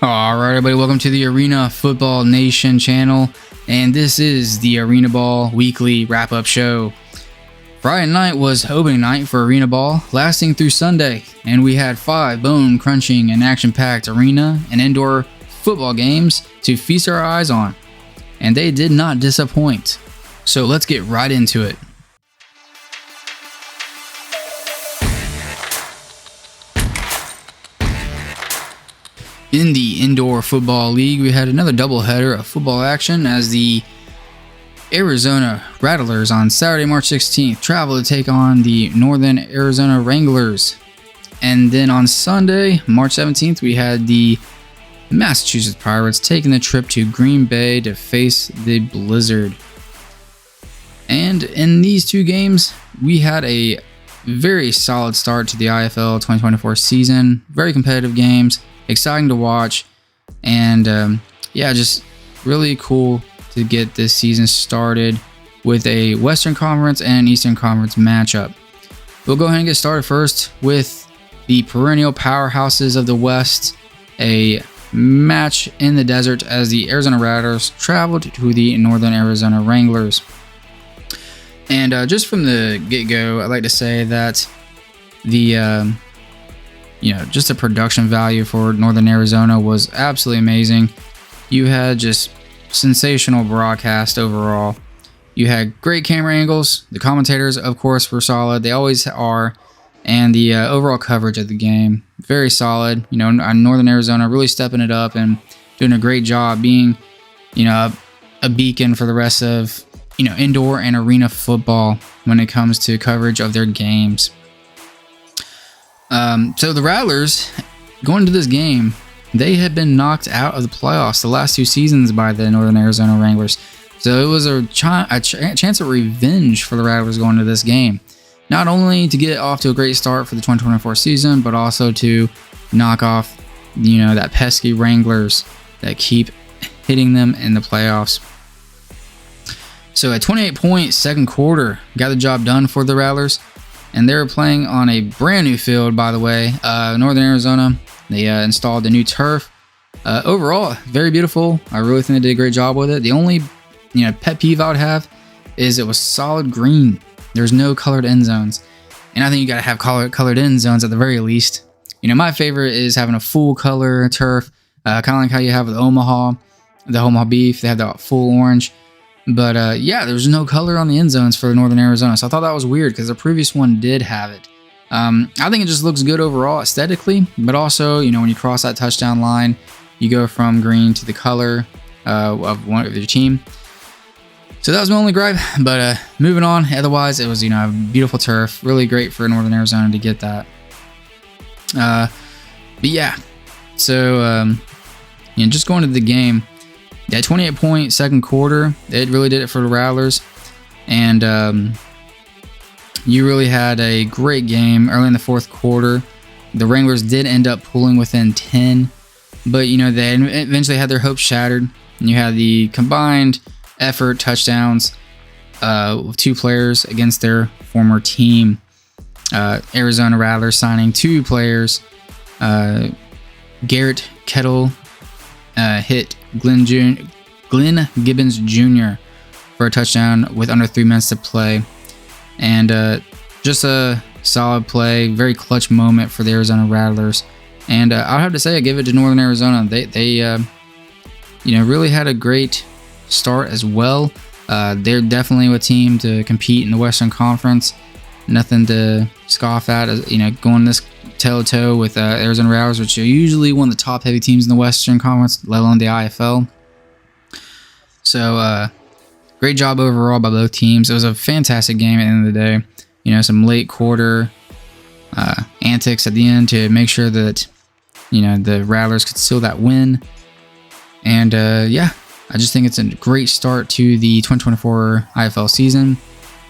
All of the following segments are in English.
Alright, everybody, welcome to the Arena Football Nation channel, and this is the Arenaball weekly wrap-up show. Friday night was opening night for Arenaball, lasting through Sunday, and we had 5 bone-crunching and action-packed arena and indoor football games to feast our eyes on, and they did not disappoint. So let's get right into it. In the Indoor Football League, we had another doubleheader of football action as the Arizona Rattlers on Saturday, March 16th traveled to take on the Northern Arizona Wranglers. And then on Sunday, March 17th, we had the Massachusetts Pirates taking the trip to Green Bay to face the Blizzard. And in these two games, we had a very solid start to the IFL 2024 season. Very competitive games. Exciting to watch, and yeah, just really cool to get this season started with a Western Conference and Eastern Conference matchup. We'll go ahead and get started first with the perennial powerhouses of the West, a match in the desert as the Arizona Rattlers traveled to the Northern Arizona Wranglers. And just from the get-go, I'd like to say that the just the production value for Northern Arizona was absolutely amazing. You had just sensational broadcast overall. You had great camera angles. The commentators, of course, were solid. They always are. And the overall coverage of the game, very solid. Northern Arizona really stepping it up and doing a great job being, a beacon for the rest of, indoor and arena football when it comes to coverage of their games. So the Rattlers, going into this game, they had been knocked out of the playoffs the last 2 seasons by the Northern Arizona Wranglers. So it was a chance of revenge for the Rattlers going into this game. Not only to get off to a great start for the 2024 season, but also to knock off, that pesky Wranglers that keep hitting them in the playoffs. So a 28-point second quarter got the job done for the Rattlers. And they were playing on a brand new field, by the way. Northern Arizona, they installed the new turf. Overall, very beautiful. I really think they did a great job with it. The only, pet peeve I would have is it was solid green. There's no colored end zones. And I think you got to have colored end zones at the very least. My favorite is having a full color turf, kind of like how you have with the Omaha Beef. They have the full orange. But yeah, there's no color on the end zones for Northern Arizona. So I thought that was weird because the previous one did have it. I think it just looks good overall aesthetically. But also, when you cross that touchdown line, you go from green to the color of one of your team. So that was my only gripe. But moving on, otherwise, it was, a beautiful turf. Really great for Northern Arizona to get that. But yeah, so, just going to the game. That 28-point second quarter, it really did it for the Rattlers. And you really had a great game early in the fourth quarter. The Wranglers did end up pulling within 10. But, they eventually had their hopes shattered. And you had the combined effort touchdowns with 2 players against their former team. Arizona Rattlers signing 2 players. Garrett Kettle hit Glenn Gibbons Jr. for a touchdown with under 3 minutes to play. And just a solid play, very clutch moment for the Arizona Rattlers. And I'll have to say, I give it to Northern Arizona. They really had a great start as well. They're definitely a team to compete in the Western Conference. Nothing to scoff at, going this toe-to-toe with Arizona Rattlers, which are usually one of the top-heavy teams in the Western Conference, let alone the IFL. So, great job overall by both teams. It was a fantastic game at the end of the day. Some late quarter antics at the end to make sure that, the Rattlers could seal that win. And, yeah, I just think it's a great start to the 2024 IFL season.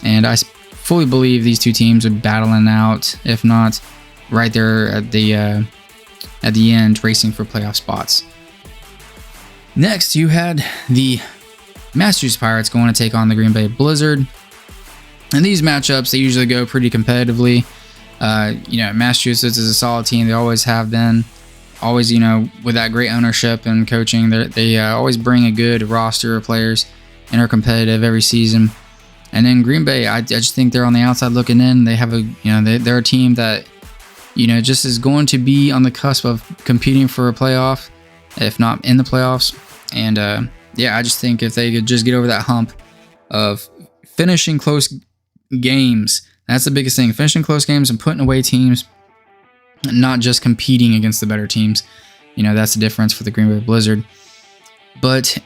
And I fully believe these two teams are battling out, if not right there at the end, racing for playoff spots. Next, you had the Massachusetts Pirates going to take on the Green Bay Blizzard. And these matchups, they usually go pretty competitively. Massachusetts is a solid team. They always have been. always, with that great ownership and coaching, they always bring a good roster of players and are competitive every season. And then Green Bay, I just think they're on the outside looking in. They have they're a team that, just is going to be on the cusp of competing for a playoff, if not in the playoffs. And I just think if they could just get over that hump of finishing close games, that's the biggest thing. Finishing close games and putting away teams, not just competing against the better teams. That's the difference for the Green Bay Blizzard. But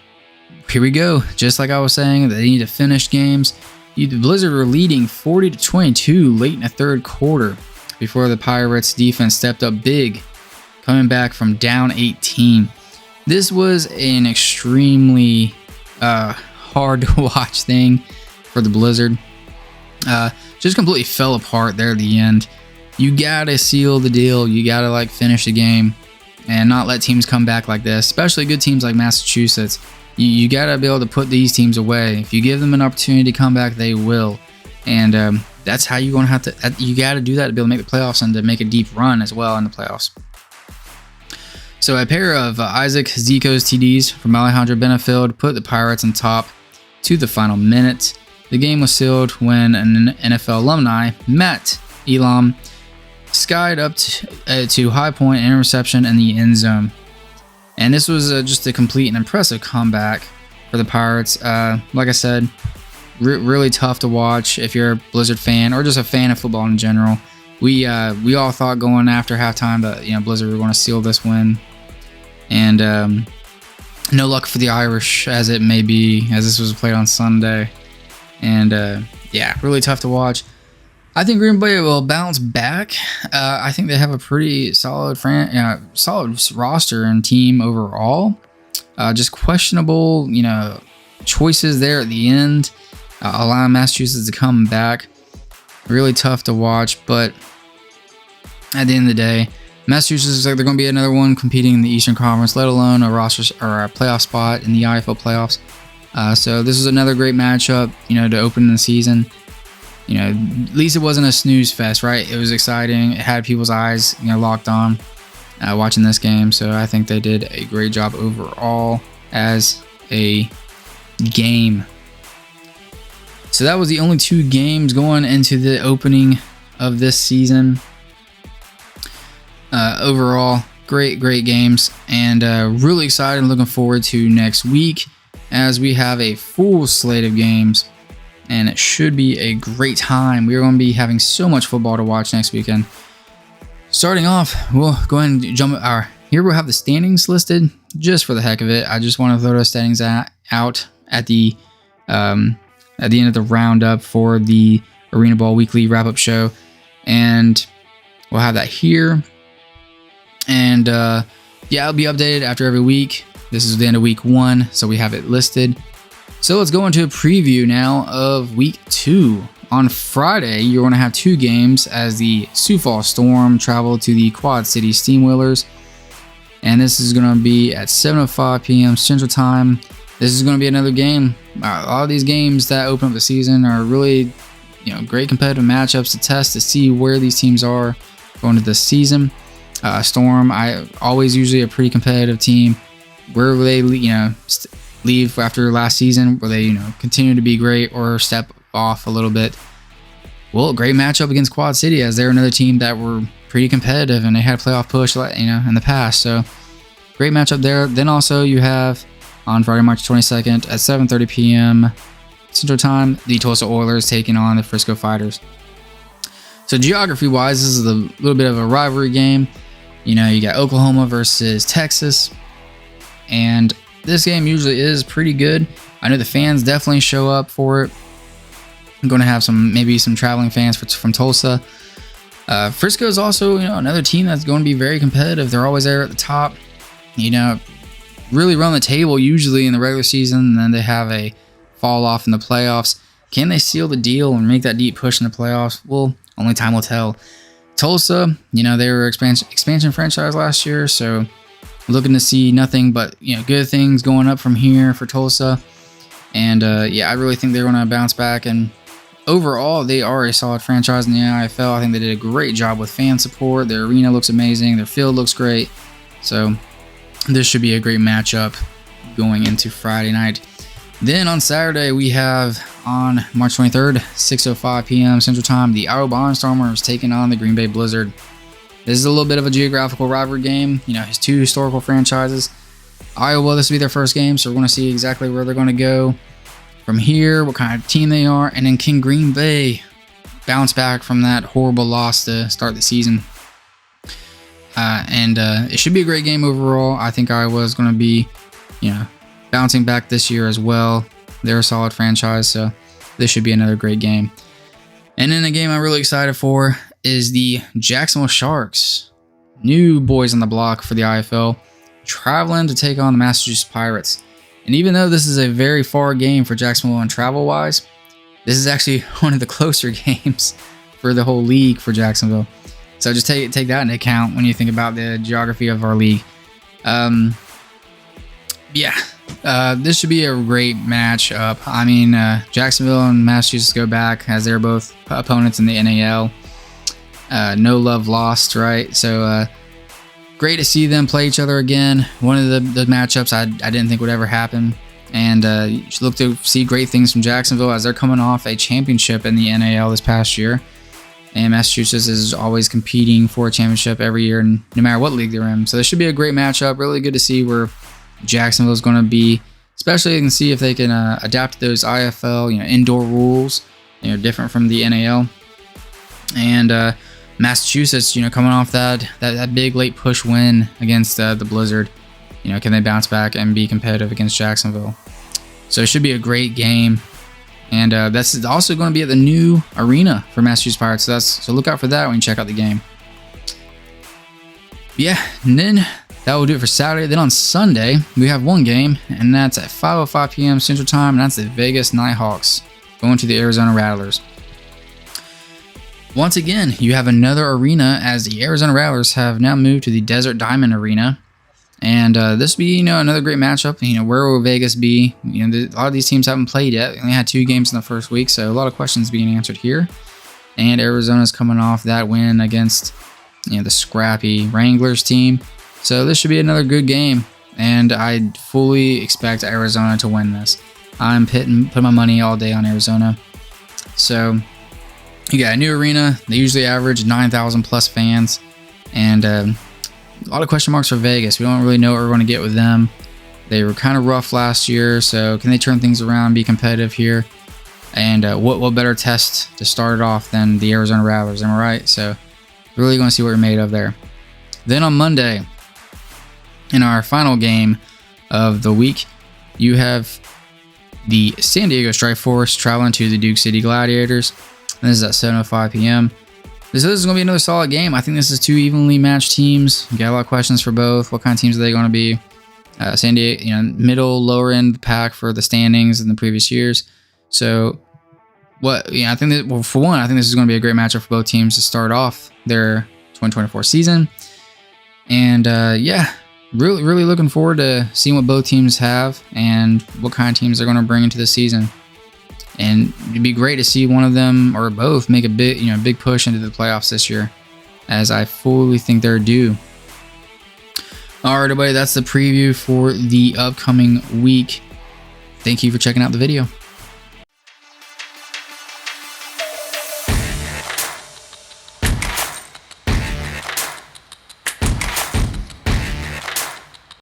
here we go. Just like I was saying, they need to finish games. The Blizzard were leading 40-22 late in the third quarter before the Pirates defense stepped up big, coming back from down 18. This was an extremely hard to watch thing for the Blizzard. Just completely fell apart there at the end. You gotta seal the deal. You gotta finish the game and not let teams come back like this, especially good teams like Massachusetts. You gotta be able to put these teams away. If you give them an opportunity to come back, they will. And that's how you're gonna have to. You gotta do that to be able to make the playoffs and to make a deep run as well in the playoffs. So a pair of Isaac Zico's TDs from Alejandro Benefield put the Pirates on top to the final minute. The game was sealed when an NFL alumni, Matt Elam, skied up to high point interception in the end zone. And this was just a complete and impressive comeback for the Pirates. Like I said, really tough to watch if you're a Blizzard fan or just a fan of football in general. We all thought going after halftime that Blizzard were going to seal this win, and no luck for the Irish as it may be, as this was played on Sunday. And really tough to watch. I think Green Bay will bounce back. I think they have a pretty solid roster and team overall. Just questionable, choices there at the end, allowing Massachusetts to come back. Really tough to watch, but at the end of the day, Massachusetts is they're going to be another one competing in the Eastern Conference, let alone a roster or a playoff spot in the IFL playoffs. So this is another great matchup, to open the season. At least it wasn't a snooze fest, right? It was exciting. It had people's eyes, locked on watching this game. So I think they did a great job overall as a game. So that was the only two games going into the opening of this season. Overall, great games, and really excited and looking forward to next week as we have a full slate of games. And it should be a great time. We're going to be having so much football to watch next weekend. Starting off, we'll go ahead and jump. Here we'll have the standings listed just for the heck of it. I just want to throw those standings out at the end of the roundup for the Arenaball weekly wrap-up show, and we'll have that here. And it'll be updated after every week. This is the end of week 1, so we have it listed. So let's go into a preview now of week 2. On Friday, you're going to have 2 games as the Sioux Falls Storm travel to the Quad City Steamwheelers. And this is going to be at 7:05 p.m. Central Time. This is going to be another game. A lot of these games that open up the season are really, great competitive matchups to test to see where these teams are going into this season. Storm, always usually a pretty competitive team. Where will they, leave after last season? Will they, continue to be great or step off a little bit? Well, great matchup against Quad City, as they're another team that were pretty competitive and they had a playoff push, in the past. So great matchup there. Then also you have on Friday, March 22nd at 7:30 p.m. Central Time, the Tulsa Oilers taking on the Frisco Fighters. So geography-wise, this is a little bit of a rivalry game. You got Oklahoma versus Texas, and this game usually is pretty good. I know the fans definitely show up for it. I'm going to have maybe some traveling fans from Tulsa. Frisco is also, another team that's going to be very competitive. They're always there at the top. Really run the table usually in the regular season, and then they have a fall off in the playoffs. Can they seal the deal and make that deep push in the playoffs? Well, only time will tell. Tulsa, they were expansion franchise last year, so looking to see nothing but good things going up from here for Tulsa. And I really think they're going to bounce back. And overall, they are a solid franchise in the IFL. I think they did a great job with fan support. Their arena looks amazing. Their field looks great. So this should be a great matchup going into Friday night. Then on Saturday, we have on March 23rd, 6:05 p.m. Central Time, the Iowa Barnstormers taking on the Green Bay Blizzard. This is a little bit of a geographical rivalry game. You know, it's two historical franchises. Iowa, this will be their first game, so we're going to see exactly where they're going to go from here, what kind of team they are, and then can Green Bay bounce back from that horrible loss to start the season? It should be a great game overall. I think Iowa is going to be, you know, bouncing back this year as well. They're a solid franchise, so this should be another great game. And then a game I'm really excited for is the Jacksonville Sharks, new boys on the block for the IFL, traveling to take on the Massachusetts Pirates. And even though this is a very far game for Jacksonville and travel-wise, this is actually one of the closer games for the whole league for Jacksonville. So just take that into account when you think about the geography of our league. This should be a great matchup. I mean, Jacksonville and Massachusetts go back as they're both opponents in the NAL. No love lost, right? So great to see them play each other again. One of the matchups I didn't think would ever happen. And you should look to see great things from Jacksonville as they're coming off a championship in the NAL this past year. And Massachusetts is always competing for a championship every year, no matter what league they're in. So this should be a great matchup. Really good to see where Jacksonville is going to be, especially you can see if they can adapt to those IFL, indoor rules, different from the NAL. And Massachusetts, coming off that big late push win against the Blizzard, can they bounce back and be competitive against Jacksonville? So it should be a great game. And that's also going to be at the new arena for Massachusetts Pirates. So look out for that when you check out the game. Yeah, and then that will do it for Saturday. Then on Sunday, we have one game, and that's at 5:05 p.m. Central Time, and that's the Vegas Nighthawks going to the Arizona Rattlers. Once again, you have another arena as the Arizona Rattlers have now moved to the Desert Diamond Arena. And this will be, another great matchup. Where will Vegas be? A lot of these teams haven't played yet. They only had 2 games in the first week, so a lot of questions being answered here. And Arizona's coming off that win against, the scrappy Wranglers team. So this should be another good game, and I fully expect Arizona to win this. I'm putting my money all day on Arizona. So you got a new arena. They usually average 9,000 plus fans, and a lot of question marks for Vegas. We don't really know what we're going to get with them. They were kind of rough last year, so can they turn things around, be competitive here? And what better test to start it off than the Arizona Rattlers, am I right? So really going to see what we're made of there. Then on Monday, in our final game of the week, you have the San Diego Strike Force traveling to the Duke City Gladiators. And this is at 7:05 p.m. This is going to be another solid game. I think this is 2 evenly matched teams. You got a lot of questions for both. What kind of teams are they going to be? San Diego, middle, lower end of the pack for the standings in the previous years. So, I think that, for one, I think this is going to be a great matchup for both teams to start off their 2024 season. And really, really looking forward to seeing what both teams have and what kind of teams they're going to bring into the season. And it'd be great to see one of them or both make a big push into the playoffs this year, as I fully think they're due. All right, everybody, that's the preview for the upcoming week. Thank you for checking out the video.